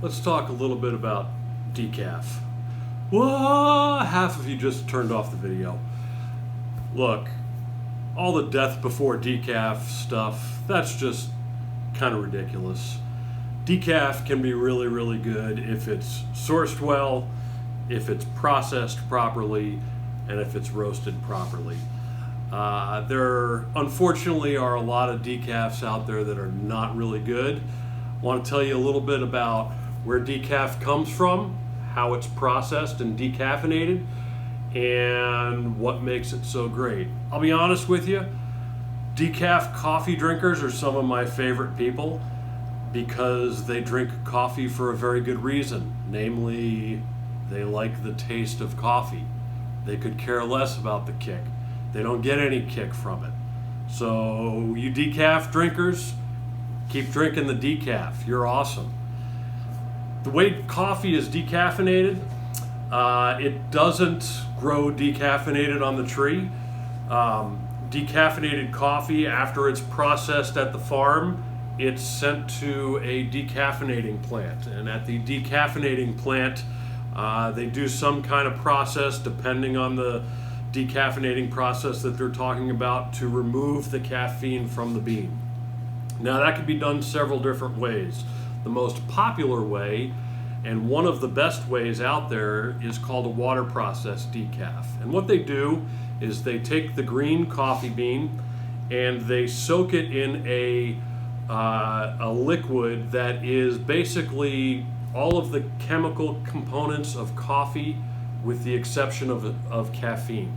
Let's talk a little bit about decaf. Whoa, half of you just turned off the video. Look, all the death before decaf stuff, that's just kind of ridiculous. Decaf can be really, really good if it's sourced well, if it's processed properly, and if it's roasted properly. There unfortunately are a lot of decafs out there that are not really good. I want to tell you a little bit about where decaf comes from, how it's processed and decaffeinated, and what makes it so great. I'll be honest with you, decaf coffee drinkers are some of my favorite people because they drink coffee for a very good reason. Namely, they like the taste of coffee. They could care less about the kick. They don't get any kick from it. So you decaf drinkers, keep drinking the decaf. You're awesome. The way coffee is decaffeinated, it doesn't grow decaffeinated on the tree. Decaffeinated coffee, after it's processed at the farm, it's sent to a decaffeinating plant. And at the decaffeinating plant, they do some kind of process, depending on the decaffeinating process that they're talking about, to remove the caffeine from the bean. Now that could be done several different ways. The most popular way, and one of the best ways out there, is called a water process decaf. And what they do is they take the green coffee bean and they soak it in a liquid that is basically all of the chemical components of coffee with the exception of caffeine.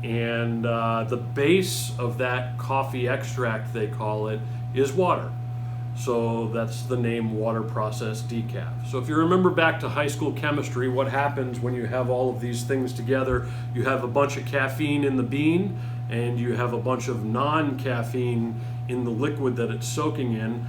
And the base of that coffee extract, they call it, is water. So that's the name water process decaf. So if you remember back to high school chemistry, what happens when you have all of these things together? You have a bunch of caffeine in the bean and you have a bunch of non-caffeine in the liquid that it's soaking in.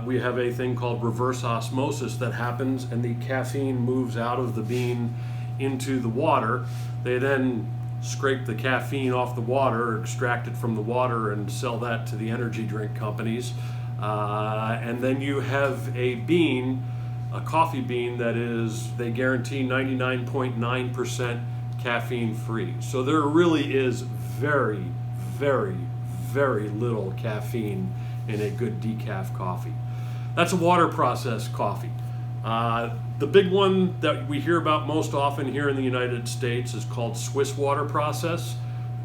We have a thing called reverse osmosis that happens, and the caffeine moves out of the bean into the water. They then scrape the caffeine off the water, or extract it from the water, and sell that to the energy drink companies. And then you have a bean, a coffee bean, that is, they guarantee 99.9% caffeine free. So there really is very, very, very little caffeine in a good decaf coffee. That's a water process coffee. The big one that we hear about most often here in the United States is called Swiss Water Process.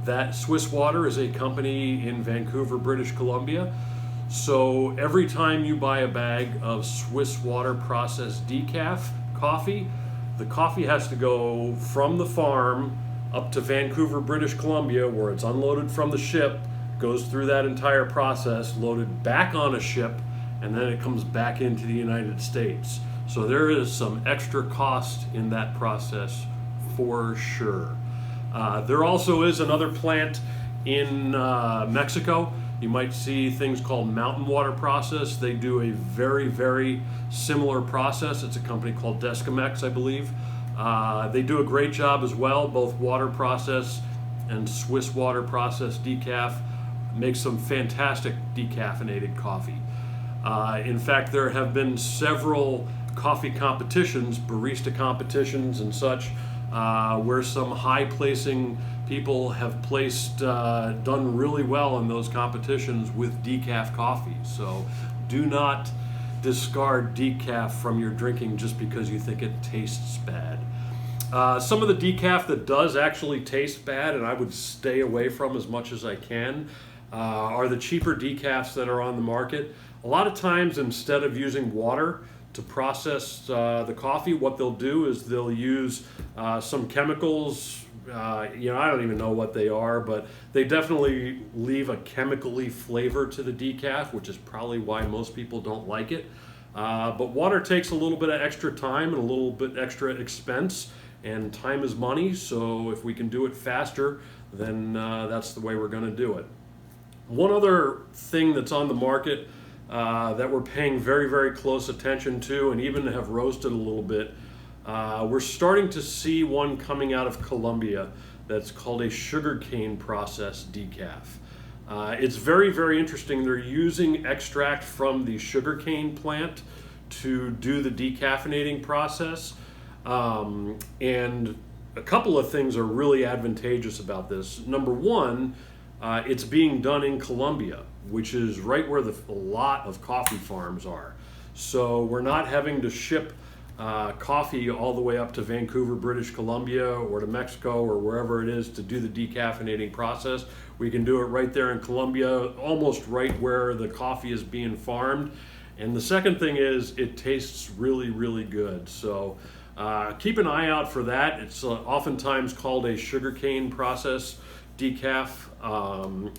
That Swiss Water is a company in Vancouver, British Columbia. So every time you buy a bag of Swiss Water Process decaf coffee, the coffee has to go from the farm up to Vancouver, British Columbia, where it's unloaded from the ship, goes through that entire process, loaded back on a ship, and then it comes back into the United States. So there is some extra cost in that process for sure. There also is another plant in Mexico. You might see things called Mountain Water Process. They do a very, very similar process. It's a company called Decaf, I believe. They do a great job as well. Both water process and Swiss Water Process decaf make some fantastic decaffeinated coffee. In fact, there have been several coffee competitions, barista competitions and such, where some high placing people have placed, done really well in those competitions with decaf coffee. So do not discard decaf from your drinking just because you think it tastes bad. Some of the decaf that does actually taste bad, and I would stay away from as much as I can, are the cheaper decafs that are on the market. A lot of times, instead of using water to process the coffee, what they'll do is they'll use some chemicals. I don't even know what they are, but they definitely leave a chemically flavor to the decaf, which is probably why most people don't like it. But water takes a little bit of extra time and a little bit extra expense, and time is money, so if we can do it faster, then that's the way we're going to do it. One other thing that's on the market that we're paying very, very close attention to, and even have roasted a little bit, we're starting to see one coming out of Colombia that's called a sugarcane process decaf. It's very, very interesting. They're using extract from the sugarcane plant to do the decaffeinating process. And a couple of things are really advantageous about this. Number one, it's being done in Colombia, which is right where a lot of coffee farms are. So we're not having to ship coffee all the way up to Vancouver, British Columbia, or to Mexico, or wherever it is to do the decaffeinating process. We can do it right there in Colombia, almost right where the coffee is being farmed. And the second thing is it tastes really, really good. So keep an eye out for that. It's oftentimes called a sugarcane process decaf,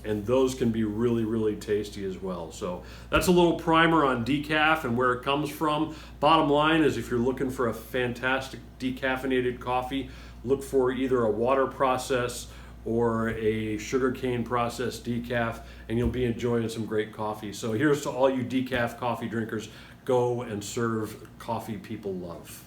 and those can be really, really tasty as well. So that's a little primer on decaf and where it comes from. Bottom line is, if you're looking for a fantastic decaffeinated coffee, look for either a water process or a sugarcane process decaf, and you'll be enjoying some great coffee. So here's to all you decaf coffee drinkers: go and serve coffee people love.